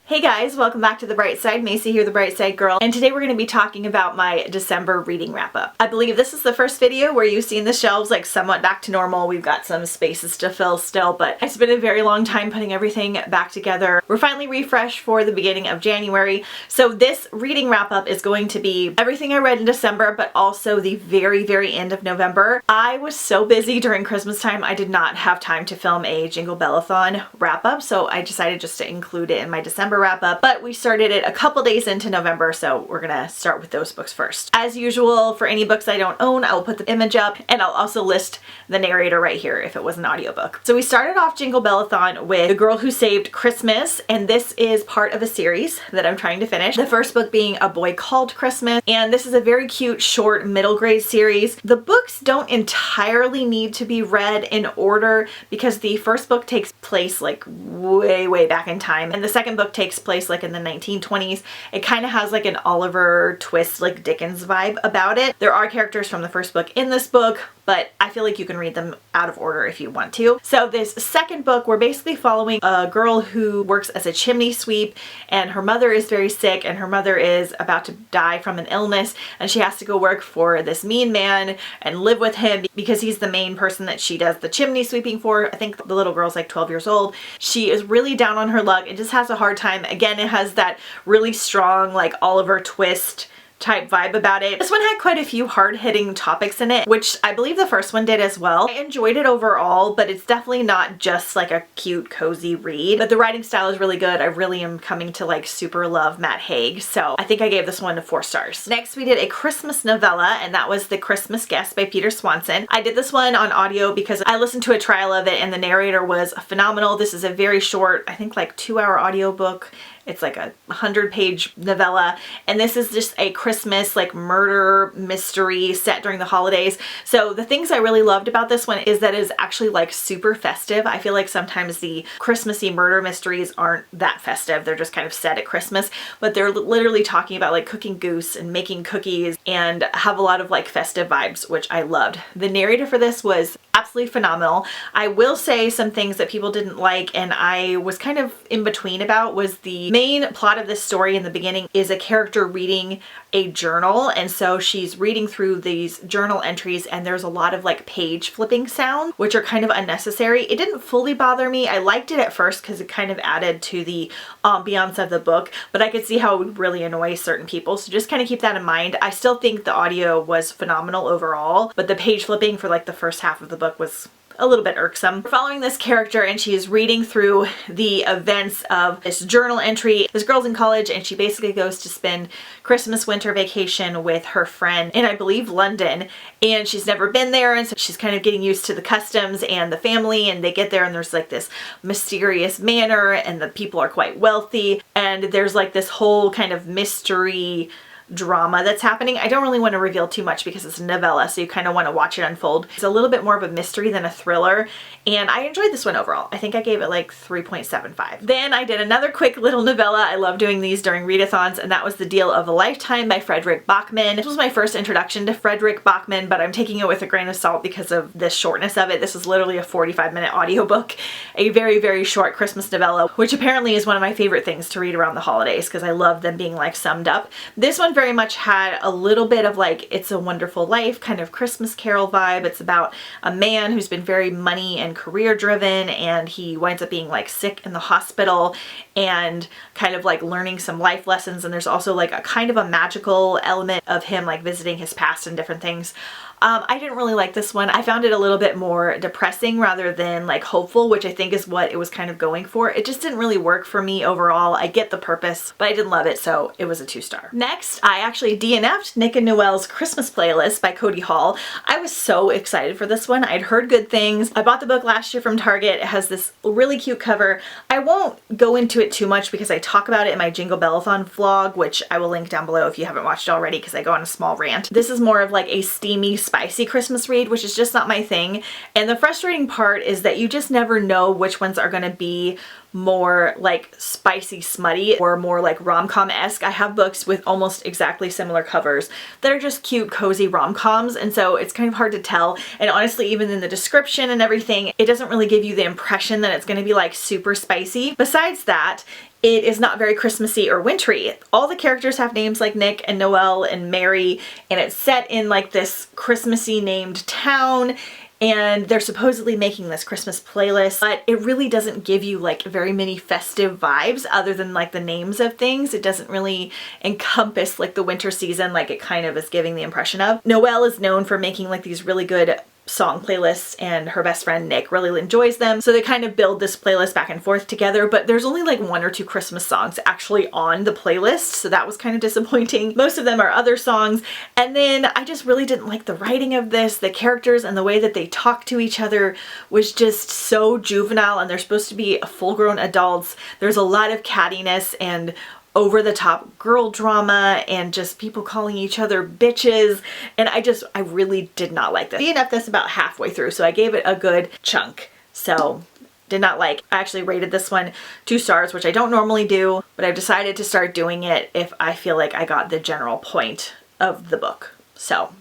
Hey guys, welcome back to The Bright Side. Macy here, The Bright Side Girl, and today we're going to be talking about my December reading wrap-up. I believe this is the first video where you've seen the shelves like somewhat back to normal. We've got some spaces to fill still, but it's been a very long time putting everything back together. We're finally refreshed for the beginning of January, so this reading wrap-up is going to be everything I read in December, but also the very end of November. I was so busy during Christmas time, I did not have time to film a Jinglebellathon wrap-up, so I decided just to include it in my December wrap up, but we started it a couple days into November, so we're gonna start with those books first. As usual, for any books I don't own, I will put the image up, and I'll also list the narrator right here if it was an audiobook. So we started off Jinglebellathon with The Girl Who Saved Christmas, and this is part of a series that I'm trying to finish. The first book being A Boy Called Christmas, and this is a very cute, short, middle grade series. The books don't entirely need to be read in order because the first book takes place like way back in time, and the second book takes place like in the 1920s. It kind of has like an Oliver Twist, like Dickens vibe about it. There are characters from the first book in this book, but I feel like you can read them out of order if you want to. So this second book, we're basically following a girl who works as a chimney sweep, and her mother is very sick, and her mother is about to die from an illness, and she has to go work for this mean man and live with him because he's the main person that she does the chimney sweeping for. I think the little girl's like 12 years old. She is really down on her luck and just has a hard time. Again, it has that really strong like Oliver Twist type vibe about it. This one had quite a few hard-hitting topics in it, which I believe the first one did as well. I enjoyed it overall, but it's definitely not just like a cute, cozy read. But the writing style is really good. I really am coming to like super love Matt Haig, so I think I gave this one 4 stars. Next, we did a Christmas novella, and that was The Christmas Guest by Peter Swanson. I did this one on audio because I listened to a trial of it, and the narrator was phenomenal. This is a very short, I think like 2-hour audiobook. It's like a 100-page novella, and this is just a Christmas like murder mystery set during the holidays. So the things I really loved about this one is that it is actually like super festive. I feel like sometimes the Christmassy murder mysteries aren't that festive. They're just kind of set at Christmas, but they're literally talking about like cooking goose and making cookies and have a lot of like festive vibes, which I loved. The narrator for this was absolutely phenomenal. I will say some things that people didn't like, and I was kind of in between about, was the main plot of this story in the beginning is a character reading a journal, and so she's reading through these journal entries, and there's a lot of like page flipping sound, which are kind of unnecessary. It didn't fully bother me. I liked it at first because it kind of added to the ambiance of the book, but I could see how it would really annoy certain people, so just kind of keep that in mind. I still think the audio was phenomenal overall, but the page flipping for like the first half of the book was a little bit irksome. We're following this character, and she is reading through the events of this journal entry. This girl's in college, and she basically goes to spend Christmas winter vacation with her friend in, I believe, London, and she's never been there, and so she's kind of getting used to the customs and the family, and they get there and there's like this mysterious manor, and the people are quite wealthy, and there's like this whole kind of mystery drama that's happening. I don't really want to reveal too much because it's a novella, so you kind of want to watch it unfold. It's a little bit more of a mystery than a thriller, and I enjoyed this one overall. I think I gave it like 3.75. Then I did another quick little novella. I love doing these during readathons, and that was The Deal of a Lifetime by Frederick Bachman. This was my first introduction to Frederick Bachman, but I'm taking it with a grain of salt because of the shortness of it. This is literally a 45-minute audiobook, a very short Christmas novella, which apparently is one of my favorite things to read around the holidays because I love them being like summed up. This one very much had a little bit of like It's a Wonderful Life kind of Christmas Carol vibe. It's about a man who's been very money and career driven, and he winds up being like sick in the hospital and kind of like learning some life lessons, and there's also like a kind of a magical element of him like visiting his past and different things. I didn't really like this one. I found it a little bit more depressing rather than like hopeful, which I think is what it was kind of going for. It just didn't really work for me overall. I get the purpose, but I didn't love it, so it was a 2-star. Next, I actually DNF'd Nick and Noel's Christmas Playlist by Cody Hall. I was so excited for this one. I'd heard good things. I bought the book last year from Target. It has this really cute cover. I won't go into it too much because I talk about it in my Jinglebellathon vlog, which I will link down below if you haven't watched it already because I go on a small rant. This is more of like a steamy, spicy Christmas read, which is just not my thing. And the frustrating part is that you just never know which ones are going to be more like spicy smutty or more like rom-com-esque. I have books with almost exactly similar covers that are just cute cozy rom-coms, and so it's kind of hard to tell. And honestly, even in the description and everything, it doesn't really give you the impression that it's going to be like super spicy. Besides that, it is not very Christmassy or wintry. All the characters have names like Nick and Noel and Mary, and it's set in like this Christmassy named town, and they're supposedly making this Christmas playlist, but it really doesn't give you like very many festive vibes other than like the names of things. It doesn't really encompass like the winter season like it kind of is giving the impression of. Noelle is known for making like these really good song playlists, and her best friend Nick really enjoys them, so they kind of build this playlist back and forth together, but there's only like 1 or 2 Christmas songs actually on the playlist, so that was kind of disappointing. Most of them are other songs, and then I just really didn't like the writing of this. The characters and the way that they talk to each other was just so juvenile, and they're supposed to be full-grown adults. There's a lot of cattiness and over-the-top girl drama and just people calling each other bitches, and I really did not like this. Enough this about halfway through, so I gave it a good chunk. So did not like. I actually rated this one 2 stars, which I don't normally do, but I've decided to start doing it if I feel like I got the general point of the book. So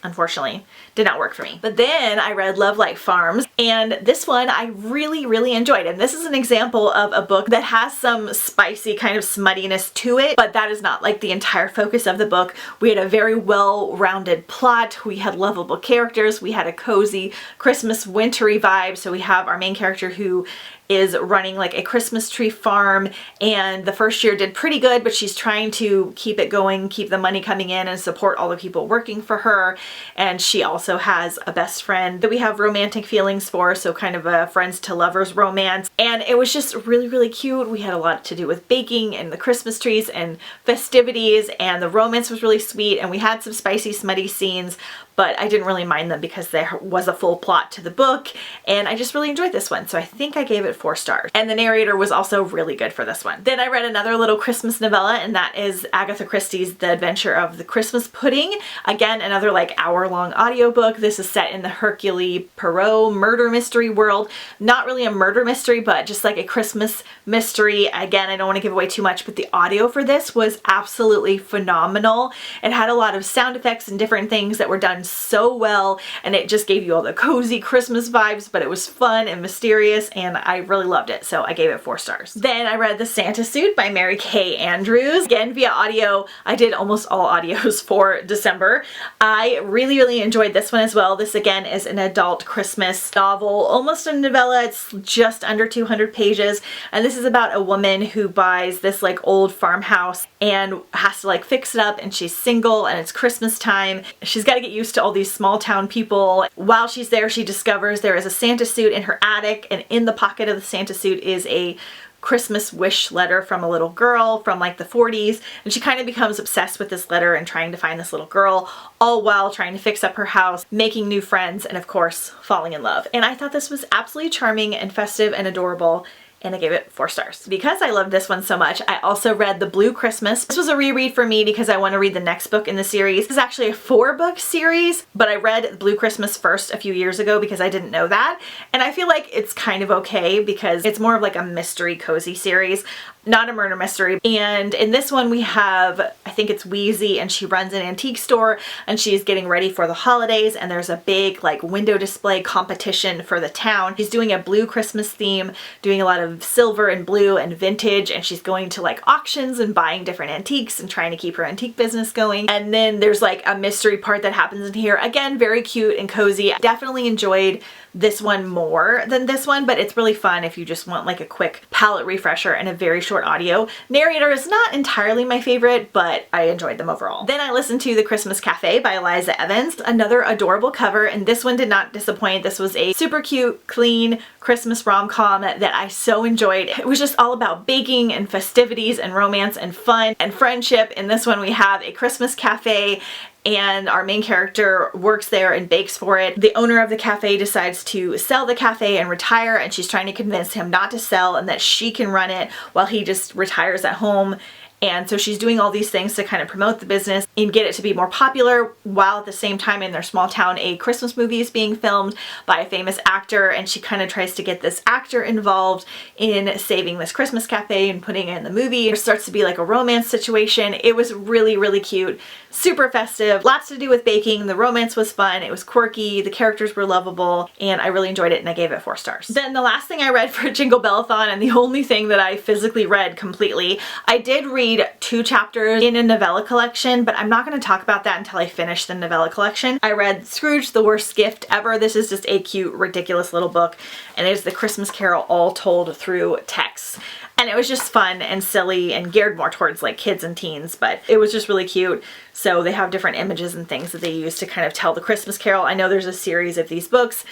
unfortunately did not work for me. But then I read Love Like Farms, and this one I really enjoyed. And this is an example of a book that has some spicy kind of smuttiness to it, but that is not like the entire focus of the book. We had a very well-rounded plot, we had lovable characters, we had a cozy Christmas wintry vibe. So we have our main character who is running like a Christmas tree farm, and the first year did pretty good, but she's trying to keep it going, keep the money coming in, and support all the people working for her. And she also has a best friend that we have romantic feelings for, so kind of a friends to lovers romance. And it was just really cute. We had a lot to do with baking and the Christmas trees and festivities, and the romance was really sweet, and we had some spicy smutty scenes, but I didn't really mind them because there was a full plot to the book, and I just really enjoyed this one. So I think I gave it 4 stars. And the narrator was also really good for this one. Then I read another little Christmas novella, and that is Agatha Christie's The Adventure of the Christmas Pudding. Again, another like hour-long audiobook. This is set in the Hercule Poirot murder mystery world. Not really a murder mystery, but just like a Christmas mystery. Again, I don't want to give away too much, but the audio for this was absolutely phenomenal. It had a lot of sound effects and different things that were done so well, and it just gave you all the cozy Christmas vibes, but it was fun and mysterious, and I really loved it, so I gave it 4 stars. Then I read The Santa Suit by Mary Kay Andrews. Again, via audio. I did almost all audios for December. I really enjoyed this one as well. This again is an adult Christmas novel, almost a novella. It's just under 200 pages, and this is about a woman who buys this like old farmhouse and has to like fix it up, and she's single, and it's Christmas time. She's got to get used to all these small town people. While she's there, she discovers there is a Santa suit in her attic, and in the pocket of the Santa suit is a Christmas wish letter from a little girl from like the 40s, and she kind of becomes obsessed with this letter and trying to find this little girl, all while trying to fix up her house, making new friends, and of course falling in love. And I thought this was absolutely charming and festive and adorable, and I gave it 4 stars. Because I loved this one so much, I also read The Blue Christmas. This was a reread for me because I want to read the next book in the series. This is actually a 4-book series, but I read Blue Christmas first a few years ago because I didn't know that, and I feel like it's kind of okay because it's more of like a mystery cozy series, not a murder mystery. And in this one we have, I think it's Wheezy, and she runs an antique store, and she's getting ready for the holidays, and there's a big like window display competition for the town. She's doing a blue Christmas theme, doing a lot of silver and blue and vintage, and she's going to like auctions and buying different antiques and trying to keep her antique business going. And then there's like a mystery part that happens in here. Again, very cute and cozy. I definitely enjoyed this one more than this one, but it's really fun if you just want like a quick palette refresher and a very short audio. Narrator is not entirely my favorite, but I enjoyed them overall. Then I listened to The Christmas Cafe by Eliza Evans, another adorable cover, and this one did not disappoint. This was a super cute, clean Christmas rom-com that I so enjoyed. It was just all about baking and festivities and romance and fun and friendship. In this one we have a Christmas cafe, and our main character works there and bakes for it. The owner of the cafe decides to sell the cafe and retire, and she's trying to convince him not to sell and that she can run it while he just retires at home. And so she's doing all these things to kind of promote the business and get it to be more popular, while at the same time in their small town a Christmas movie is being filmed by a famous actor, and she kind of tries to get this actor involved in saving this Christmas cafe and putting it in the movie. It starts to be like a romance situation. It was really, really cute, super festive, lots to do with baking. The romance was fun, it was quirky, the characters were lovable, and I really enjoyed it, and I gave it 4 stars. Then the last thing I read for Jinglebellathon, and the only thing that I physically read completely, I did read 2 chapters in a novella collection, but I'm not going to talk about that until I finish the novella collection. I read Scrooge, the Worst Gift Ever. This is just a cute, ridiculous little book, and it is the Christmas Carol all told through text. And it was just fun and silly and geared more towards like kids and teens, but it was just really cute. So they have different images and things that they use to kind of tell the Christmas Carol. I know there's a series of these books.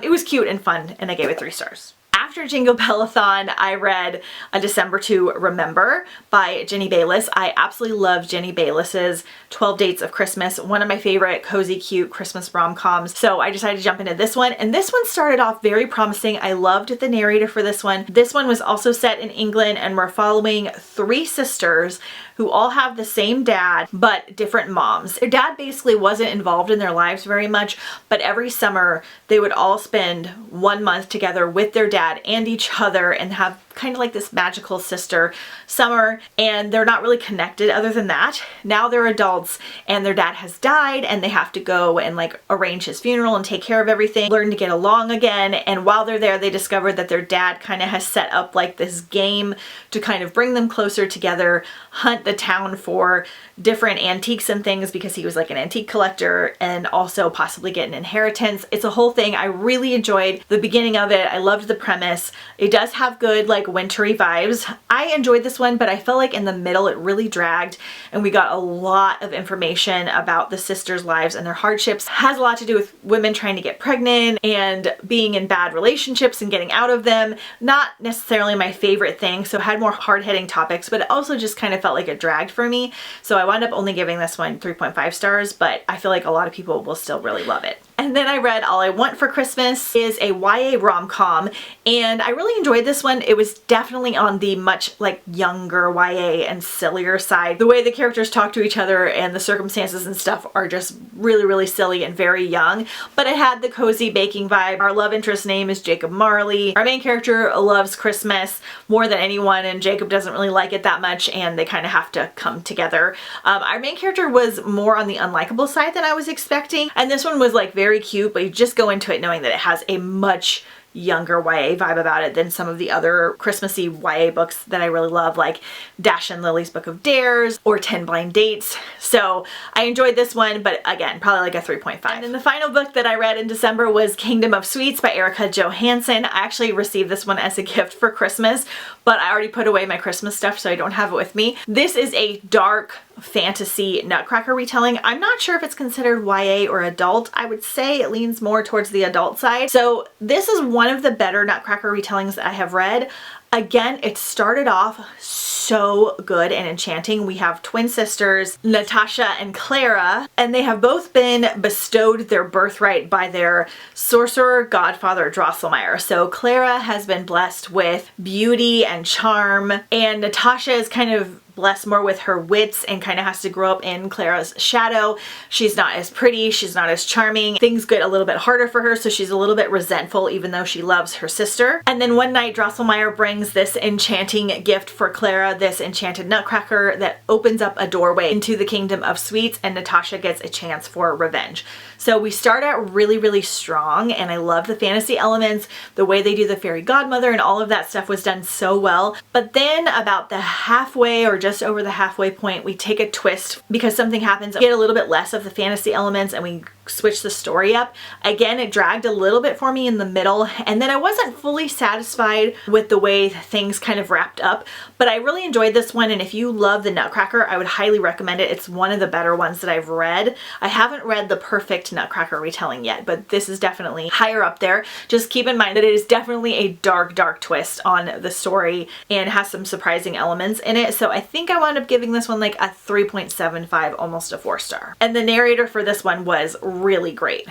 It was cute and fun, and I gave it 3 stars. After Jinglebellathon, I read A December to Remember by Jenny Bayliss. I absolutely love Jenny Bayliss's 12 Dates of Christmas, one of my favorite cozy, cute Christmas rom-coms. So I decided to jump into this one, and this one started off very promising. I loved the narrator for this one. This one was also set in England, and we're following 3 sisters who all have the same dad but different moms. Their dad basically wasn't involved in their lives very much, but every summer they would all spend 1 month together with their dad and each other and have kind of like this magical sister summer, and they're not really connected other than that. Now they're adults and their dad has died, and they have to go and like arrange his funeral and take care of everything, learn to get along again. And while they're there, they discovered that their dad kind of has set up like this game to kind of bring them closer together, hunt the town for different antiques and things because he was like an antique collector, and also possibly get an inheritance. It's a whole thing. I really enjoyed the beginning of it. I loved the premise. It does have good like wintry vibes. I enjoyed this one, but I felt like in the middle it really dragged, and we got a lot of information about the sisters' lives and their hardships. It has a lot to do with women trying to get pregnant and being in bad relationships and getting out of them. Not necessarily my favorite thing, so it had more hard-hitting topics, but it also just kind of felt like it dragged for me. So I wound up only giving this one 3.5 stars, but I feel like a lot of people will still really love it. And then I read All I Want for Christmas is a YA rom-com, and I really enjoyed this one. It was definitely on the much like younger YA and sillier side. The way the characters talk to each other and the circumstances and stuff are just really, really silly and very young, but it had the cozy baking vibe. Our love interest name is Jacob Marley. Our main character loves Christmas more than anyone, and Jacob doesn't really like it that much, and they kind of have to come together. Our main character was more on the unlikable side than I was expecting, and this one was like very cute, but you just go into it knowing that it has a much younger YA vibe about it than some of the other Christmassy YA books that I really love, like Dash and Lily's Book of Dares or 10 Blind Dates. So I enjoyed this one, but again, probably like a 3.5. And then the final book that I read in December was Kingdom of Sweets by Erica Johansson. I actually received this one as a gift for Christmas, but I already put away my Christmas stuff, so I don't have it with me. This is a dark fantasy Nutcracker retelling. I'm not sure if it's considered YA or adult. I would say it leans more towards the adult side. So this is one of the better Nutcracker retellings that I have read. Again, it started off so good and enchanting. We have twin sisters, Natasha and Clara, and they have both been bestowed their birthright by their sorcerer godfather Drosselmeyer. So Clara has been blessed with beauty and charm, and Natasha is kind of blessed more with her wits and kind of has to grow up in Clara's shadow. She's not as pretty, she's not as charming. Things get a little bit harder for her, so she's a little bit resentful even though she loves her sister. And then one night Drosselmeyer brings this enchanting gift for Clara, this enchanted nutcracker that opens up a doorway into the Kingdom of Sweets, and Natasha gets a chance for revenge. So we start out really, really strong, and I love the fantasy elements. The way they do the fairy godmother and all of that stuff was done so well. But then about the halfway or just over the halfway point, we take a twist because something happens. We get a little bit less of the fantasy elements and we switch the story up. Again, it dragged a little bit for me in the middle, and then I wasn't fully satisfied with the way things kind of wrapped up, but I really enjoyed this one, and if you love the Nutcracker, I would highly recommend it. It's one of the better ones that I've read. I haven't read the perfect Nutcracker retelling yet, but this is definitely higher up there. Just keep in mind that it is definitely a dark, dark twist on the story and has some surprising elements in it, so I think I wound up giving this one like a 3.75, almost a 4 star. And the narrator for this one was really great.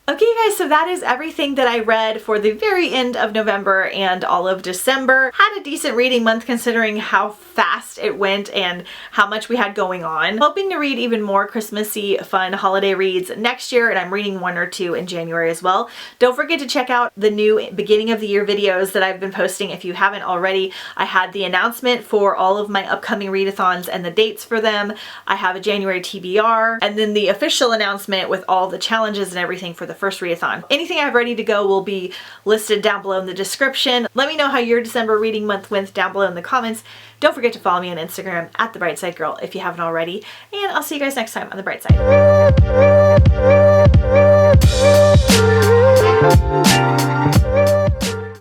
Okay guys, so that is everything that I read for the very end of November and all of December. Had a decent reading month considering how fast it went and how much we had going on. Hoping to read even more Christmassy fun holiday reads next year, and I'm reading 1 or 2 in January as well. Don't forget to check out the new beginning of the year videos that I've been posting if you haven't already. I had the announcement for all of my upcoming readathons and the dates for them. I have a January TBR and then the official announcement with all the challenges and everything for the first readathon. Anything I have ready to go will be listed down below in the description. Let me know how your December reading month went down below in the comments. Don't forget to follow me on Instagram at The Bright Side Girl if you haven't already, and I'll see you guys next time on The Bright Side.